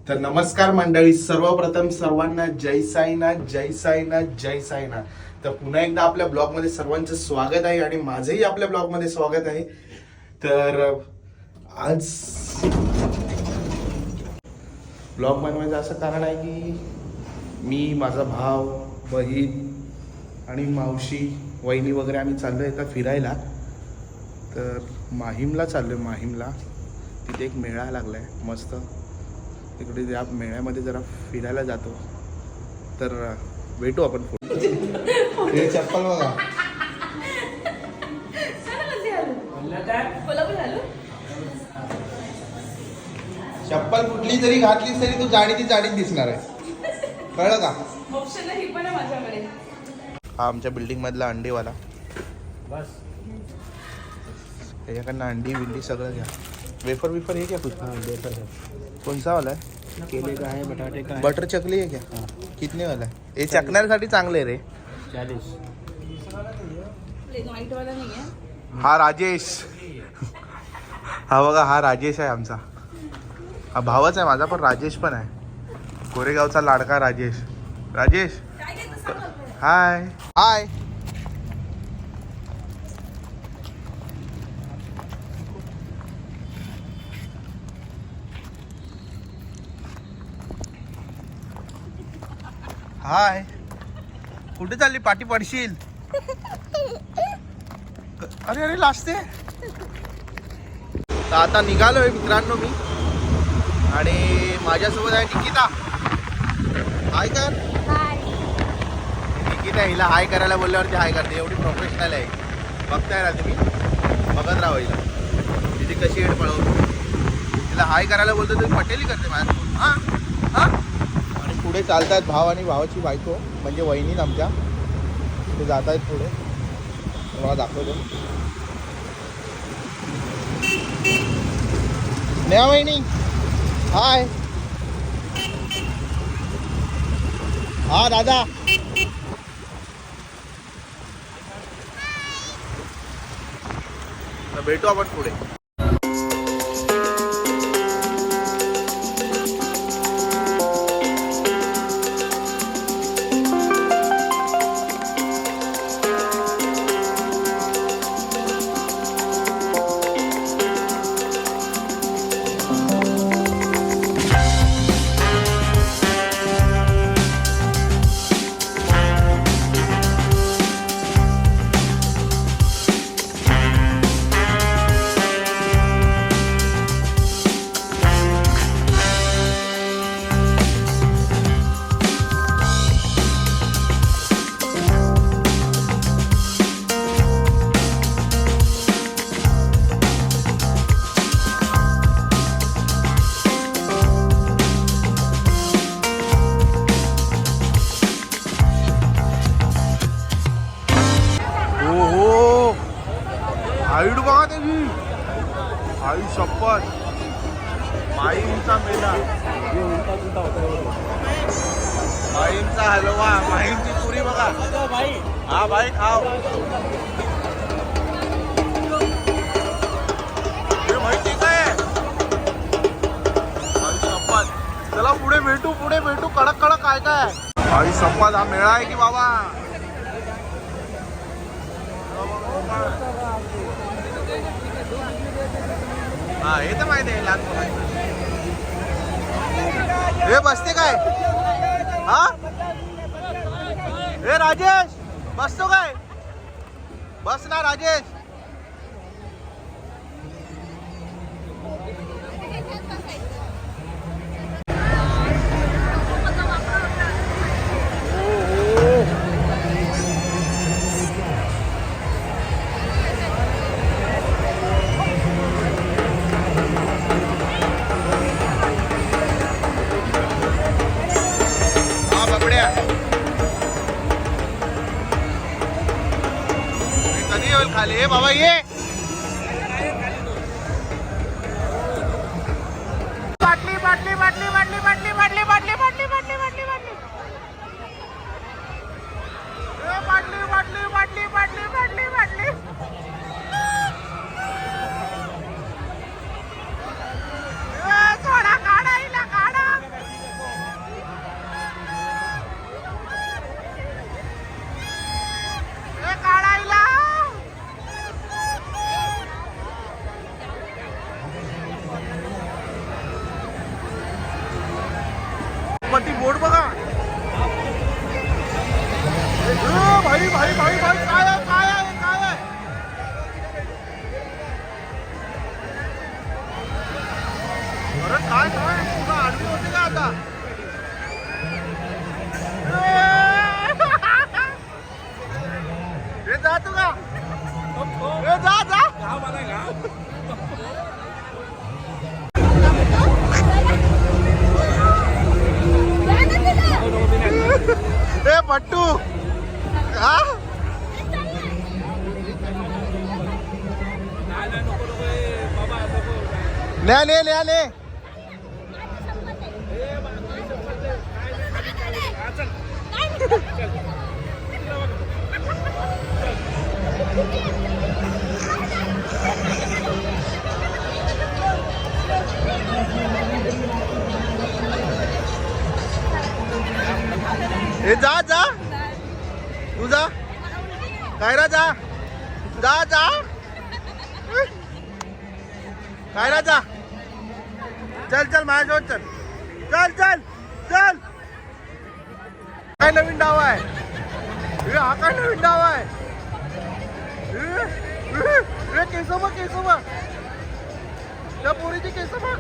तर नमस्कार मंडळी, सर्वप्रथम सर्वांना जय साईनाथ, जय साईनाथ, जय साईनाथ. तर पुन्हा एकदा आपल्या ब्लॉग मध्ये सर्वांचं स्वागत आहे आणि माझंही आपल्या ब्लॉग मध्ये स्वागत आहे. तर आज ब्लॉग बनवायचं असं कारण आहे की मी, माझा भाव, बहीण आणि मावशी, वहिनी वगैरे आम्ही चाललो आहे का फिरायला. तर माहीमला चाललो आहे. माहीमला तिथे एक मेळा लागला आहे मस्त. तिकडे त्या मेळ्यामध्ये जरा फिरायला जातो. तर भेटू आपण पुढे. चप्पल बघा. चप्पल कुठली जरी घातलीस तरी तू जाडी जाडीत दिसणार आहे, कळलं का? हा आमच्या बिल्डिंग मधला अंडीवाला. बस त्याच्याकडनं अंडी बिंडी सगळं घ्या. वेफर विफर हे क्या कुछ? वेफर है. कौन सा वाला है? केले का है, बटाटे का है. बटर चकली है क्या? हाँ. कितने वाला है? ये चकण्यासाठी चांगले रे. 40. हा राजेश. हा बघा, हा राजेश आहे आमचा. हा भावच आहे माझा, पण राजेश पण आहे. कोरेगावचा लाडका राजेश. राजेश हाय हाय. हाय. कुठे चालली? पाठी पडशील. अरे अरे लाजते. तर आता निघालोय मित्रांनो मी, आणि माझ्यासोबत आहे निकिता. हाय कर. निकिता हिला हाय करायला बोलल्यावरती हाय करते. एवढी प्रोफेशनल आहे. बघताय ना तुम्ही, बघत राहा हिला. तिथे कशी हेड पळवतो. तिला हाय करायला बोलतो तुम्ही पटेली करते माझ्यासोबत. हां हां. पुढे चालतात भाव आणि भावाची बायको, म्हणजे वहिनी आमच्या. ते जात आहेत पुढे. तुम्हाला दाखवतो. न्या वहिनी हाय. हा दादा. भेटू आपण पुढे. हाईट बघा त्याची. आई शपथ. माहीमचा मेला, माहीमचा हलवा, माहीमची पुरी बघा. हा भाई खाव. हे माहिती काय? आई शपथ. चला पुढे भेटू, पुढे भेटू. कडक कडक काय काय. आई शपथ, हा मेळा आहे की बाबा. हा हे तर माहिती आहे. लहान मुलांना हे बसते काय? हा हे राजेश बसतो काय? बस ना राजेश. खाली हे बाबा ये. बाटली बाटली बाटली बाटली बाटली बाटली बाटली बाटली बाटली बाटली बाटली बाटली बाटली बाटली बाटली बाटली बाटली. थोडा काढा हिला काढा. वरती बोर्ड बघा. भाई भाई भाई भाई काय आहे काय आहे काय आहे. अरे काय काय तुला आडवी होते का आता. हे जा तू का हे जा जा. ए पट्टू हा ले ए जा जा तू जा कायरा जा जा जा कायरा जा. चल चल माझ्यासोबत चल चल चल चल. काय नवीन डाव आहे हा काय नवीन डाव आहे. केस बघ त्या पोरीची केस बघ.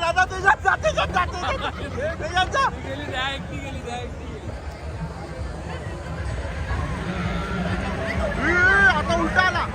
दादा तुझ्या जाते आता उलटा आला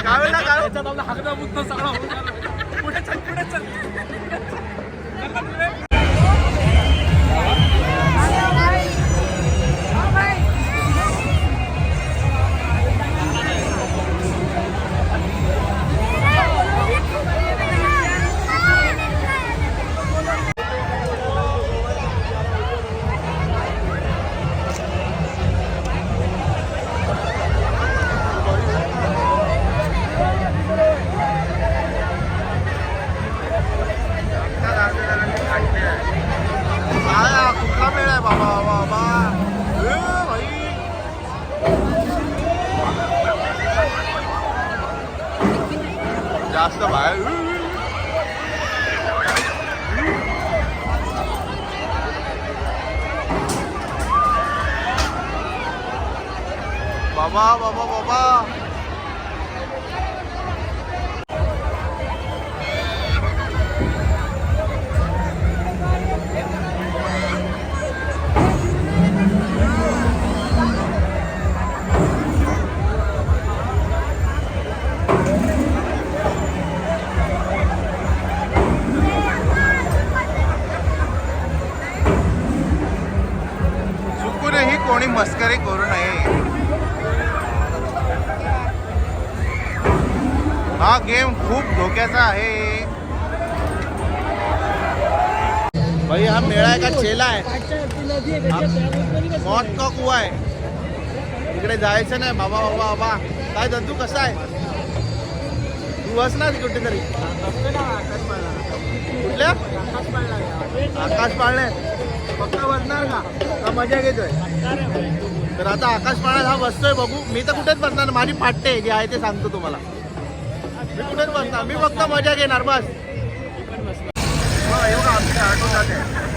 गावेला गावे हागदा बुद्ध सगळा पुढे चल कुठला मेळ आहे बाबा बाबा. भाई जास्त बाहेर बाबा बाबा बाबा. चुकूनही कोणी मस्करी करू नये. हा गेम खूप धोक्याचा आहे. भाई हा मेळा आहे का चेला आहे. मौत का कुआ आहे. इकडे जायचं नाही बाबा बाबा बाबा. काय धंदू कसा आहे तू बस ना कुठेतरी. कुठल्या आकाश पाळणे फक्त बसणार का मजा घेतोय. तर आता आकाश पाळण्यात हा बसतोय बघू. मी तर कुठेच बसणार. माझी फाटते जे आहे ते सांगतो तुम्हाला. मी कुठेच बसणार. मी फक्त मजा घेणार बस. एवढं आमची ऑटो जाते.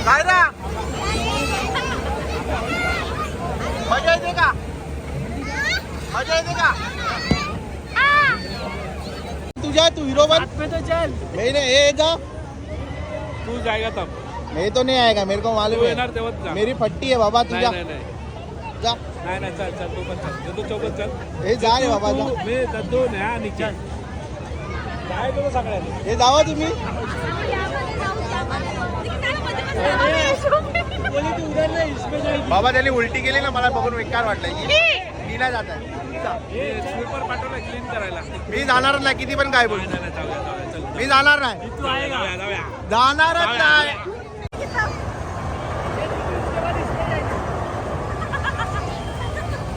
काय रा मजा येते का. मजा येते का. तुझा तू हिरो बन. चल मैं नहीं ये जा. तू जाएगा तब. मैं तो नहीं आएगा मेरे को मालूम है. मेरी फट्टी है बाबा. तू जा जा. नाही चल चल तू पण चल. दद्दू चौकात चल. हे जा रे बाबा जा. मी दद्दू न्या निघ. काय तुला सगळ्यांनी हे जावा तुम्ही. बाबा त्यांनी उलटी केली ना मला बघून विकार वाटलाय की मी नाही जात आहे. स्लीपर पाठवलं क्लीन करायला. मी जाणार नाही किती पण काय बोल. मी जाणार नाही, तू आहे का? जाणारच नाही.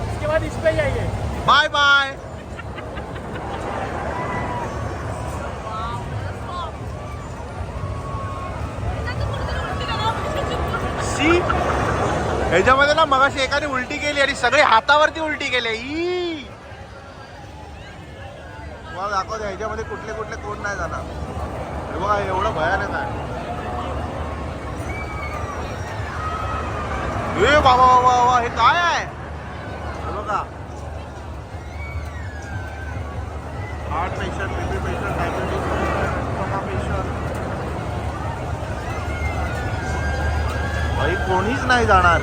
इसके बाद इस पे जाइए. Bye bye. सी ह्याच्यामध्ये ना मगाशी एकाने उलटी केली आणि सगळे हातावरती उलटी केले. ई मला दाखवते ह्याच्यामध्ये कुठले कुठले कोण नाही जाणार. हे बघा एवढं भयानक आहे. ए बाबा बाबा बाबा हे काय आहे? हे बघा heart patient, BP patient, diabetes patient. भाई कोणीच नाही जाणार,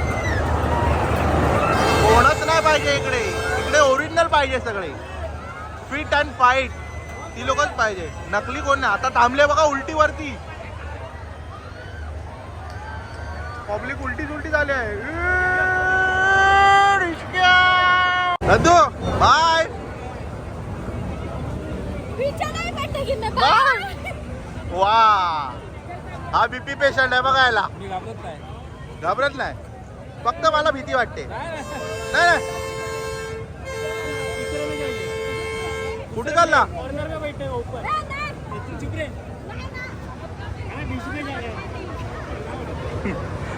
कोणच नाही पाहिजे इकडे. इकडे ओरिजिनल पाहिजे सगळे, फिट अँड फाईट ती लोकच पाहिजे. नकली कोण नाही. आता थांबले बघा उलटीवरती. पब्लिक उलटी झाली आहे. Nandu bye bye. वा हा बीपी पेशंट आहे बघायला. मी घाबरत नाही. घाबरत नाही, फक्त मला भीती वाटते. नाही. नाही तीसरे में जाइए. कुठे चालला? कॉर्नर में बैठे हो ऊपर. तू चुप रे. हाँ, बीच में जा रहे.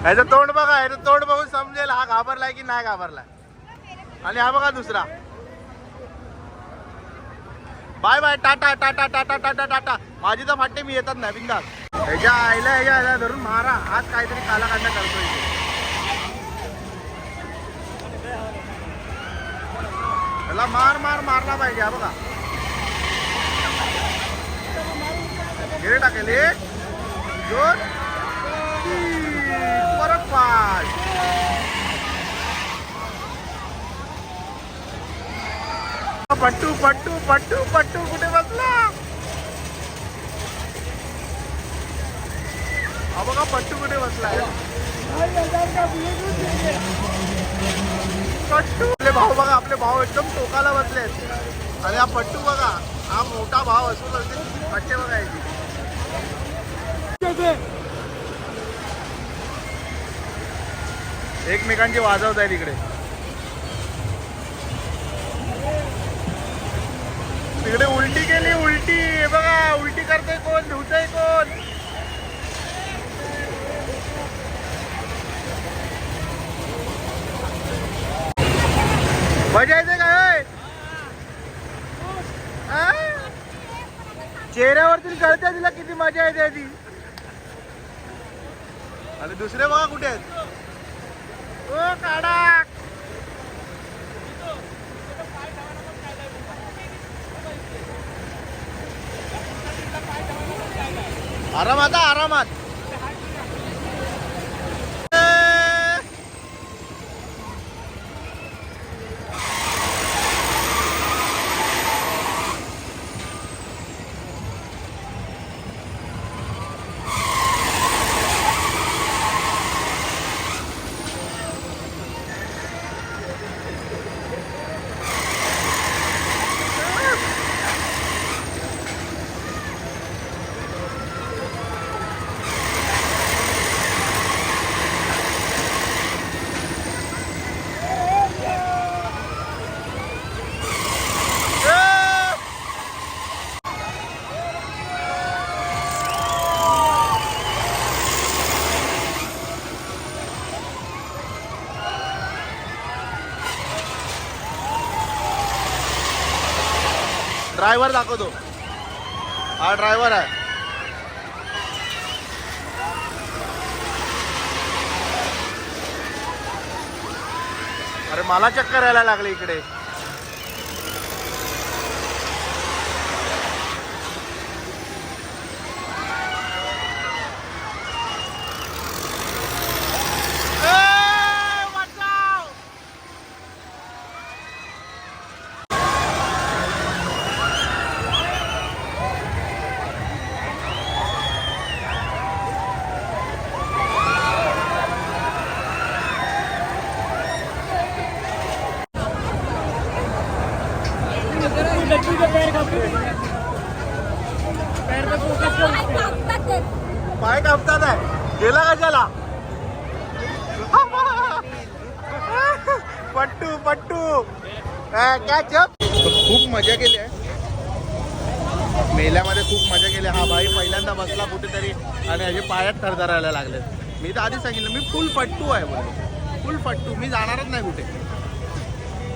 ह्याचं तोंड बघा, ह्याचं तोंड बघून समजेल हा घाबरलाय की नाही घाबरलाय. आणि हा बघा दुसरा. Bye bye, tata tata tata tata tata. माझी तर फाटे, मी येतात नाही बिंदास. ह्याच्या ह्याला धरून मारा. आज काहीतरी कालाकांड करतोय. त्याला मारला पाहिजे. हा बघा गेले टाकेल. एक दोन तीन, परत पाच. पट्टू पट्टू पट्टू पट्टू कुठे बसला? हा बघा पट्टू कुठे बसलाय. पट्टू आपले भाऊ बघा, आपले भाऊ एकदम टोकाला बसलेत. आणि हा पट्टू बघा, हा मोठा भाव असून पट्टे बघायची. एकमेकांची वाजवत आहे तिकडे. तिकडे उलटी केली, उलटी. हे बघा उलटी करते कोण, धुतय कोण. मजा येते काय? चेहऱ्यावरती कळते तिला किती मजा येते ती. आणि दुसरे बघा कुठे आहेत. ओ काढा. आरामात आरामात. ड्रायव्हर दाखवतो. हा ड्रायव्हर आहे. अरे मला चक्कर यायला लागली इकडे. पाय कापतात आहे. गेला कशाला? पट्टू पट्टू खूप मजा केली आहे मेल्यामध्ये, खूप मजा केली. हा भाई पहिल्यांदा बसला कुठेतरी आणि ह्याचे पायात थरथरायला लागले. मी तर आधीच सांगितलं मी फुल पट्टू आहे बोल, फुल पट्टू, मी जाणारच नाही कुठे.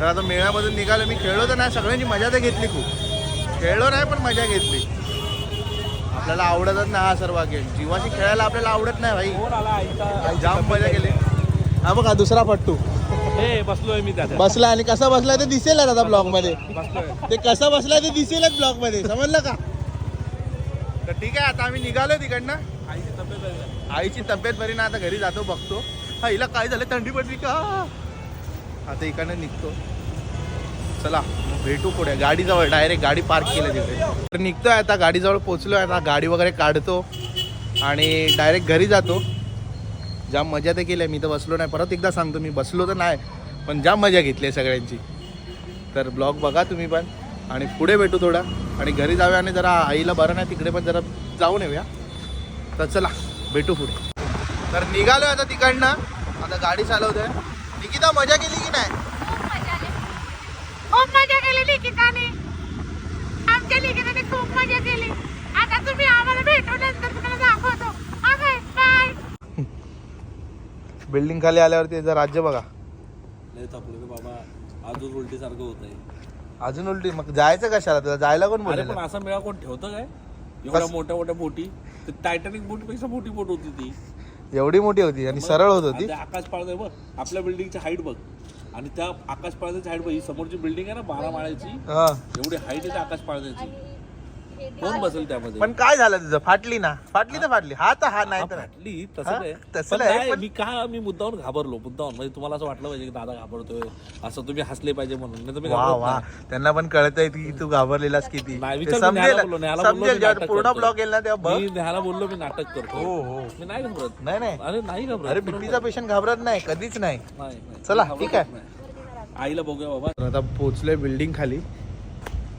तर आता मेळ्यामधून निघालो. मी खेळलो तर नाही, सगळ्यांची मजा तर घेतली, खूप खेळलो नाही पण मजा घेतली. आपल्याला आवडतच नाही हा सर्व गेम. जीवाशी खेळायला आपल्याला आवडत नाही भाई. जाम मजा केली. हा बघा दुसरा पट्टू बसलोय मी त्यात. बसला आणि कसा बसलाय ते दिसेलच आता ब्लॉग मध्ये. बसलोय. ते कसं बसलाय ते दिसेलच ब्लॉग मध्ये, समजलं का? तर ठीक आहे, आता आम्ही निघालो तिकडनं. आईची तब्येत बरी ना, आता घरी जातो बघतो. हा हिला काय झालं, थंडी पडली का? आता इकडनं निघतो. चला भेटू पुढे गाडीजवळ. डायरेक्ट गाडी पार्क केलं तिथे. तर निघतोय आता, गाडीजवळ पोहोचलोय आता. गाडी वगैरे काढतो आणि डायरेक्ट घरी जातो. जाम मजा ते केली. मी तर बसलो नाही, परत एकदा सांगतो मी बसलो तर नाही, पण जाम मजा घेतली आहे सगळ्यांची. तर ब्लॉग बघा तुम्ही पण आणि पुढे भेटू थोडा आणि घरी जाऊया आणि जरा आईला बरं नाही तिकडे पण जरा जाऊन येऊया. तर चला भेटू पुढे. तर निघालो आता तिकडनं. आता गाडी चालवतोय. निकिता मजा केली की नाही? खूप मजा केली निकिताने. आमच्या निकिताने खूप मजा केली. आता तुम्ही आम्हाला भेटू, नंतर तुम्हाला दाखवतो. बाय. बिल्डिंग खाली आल्यावरती जर राज्य बघा. नाही तापलं रे बाबा, अजून उलटी सारखं होत आहे. अजून उलटी? मग जायचं कशाला तुला? जायला कोण अरे बोलले? पण असा मेळा कोण ठेवतं काय? एवढ्या मोठ्या मोठ्या बोटी, टायटॅनिक बोट पेक्षा मोठी बोट होती ती. एवढी मोठी होती आणि सरळ होत होती. आणि ते आकाश पाळत आहे बघ, आपल्या बिल्डिंगची हाईट बघ आणि त्या आकाश पाळण्याची हाईट बघ. ही समोरची बिल्डिंग आहे ना 12 माळ्याची, हा. एवढी हाईट आहे त्या आकाश पाळण्याची. कोण बसेल त्यामध्ये? पण काय झालं तुझं? फाटली ना? फाटली तर फाटली. हा तर हा नाही तर नाही. फाटली तसं हा? नाही. तसं पण नाही, नाही, पण- मी मुद्दाहून घाबरलो. मुद्दाहून म्हणजे तुम्हाला असं वाटलं पाहिजे की दादा घाबरतोय, असं तुम्ही हसले पाहिजे म्हणून. नाही तर मी वा घाबरत वा, नाही. त्यांना पण कळतंय की तू घाबरलेलास किती. नाही, ते विचार मी समजेल, न्यायला बोललो, न्यायला बोललो, समजेल मी जेव्हा नाटक पूर्ण करतोय. ब्लॉग येईल ना तेव्हा बघ. मी न्यायला बोललो मी नाटक करतो. हो हो. मी नाही घाबरत. नाही नाही, अरे नाही घाबरत. अरे बीपीचा पेशंट घाबरत नाही कधीच नाही. नाही, नाही. चला, मी ठीक घाबरत आहे. नाही. आईला बघूया बाबा. आता पोचलोय बिल्डिंग खाली,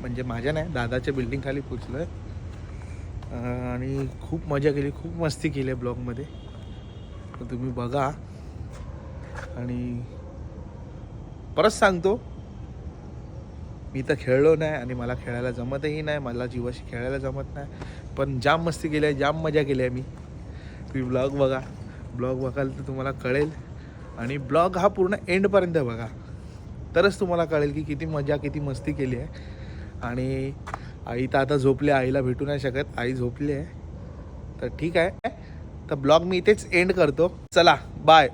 म्हणजे माझ्या नाही दादाच्या बिल्डिंग खाली पोचलोय. आणि खूप मजा केली, खूप मस्ती केली आहे ब्लॉगमध्ये. तर तुम्ही बघा. आणि परत सांगतो, मी तर खेळलो नाही आणि मला खेळायला जमतही नाही, मला जीवाशी खेळायला जमत नाही, पण जाम मस्ती केली आहे, जाम मजा केली आहे मी. तुम्ही ब्लॉग बघा, ब्लॉग बघाल तर तुम्हाला कळेल. आणि ब्लॉग हा पूर्ण एंडपर्यंत बघा, तरच तुम्हाला कळेल की किती मजा किती मस्ती केली आहे. आणि आई तर आता झोपली, आईला भेटू नाही शकत, आई झोपली आहे. तर ठीक आहे, तर ब्लॉग मी इथेच एंड करतो. चला बाय.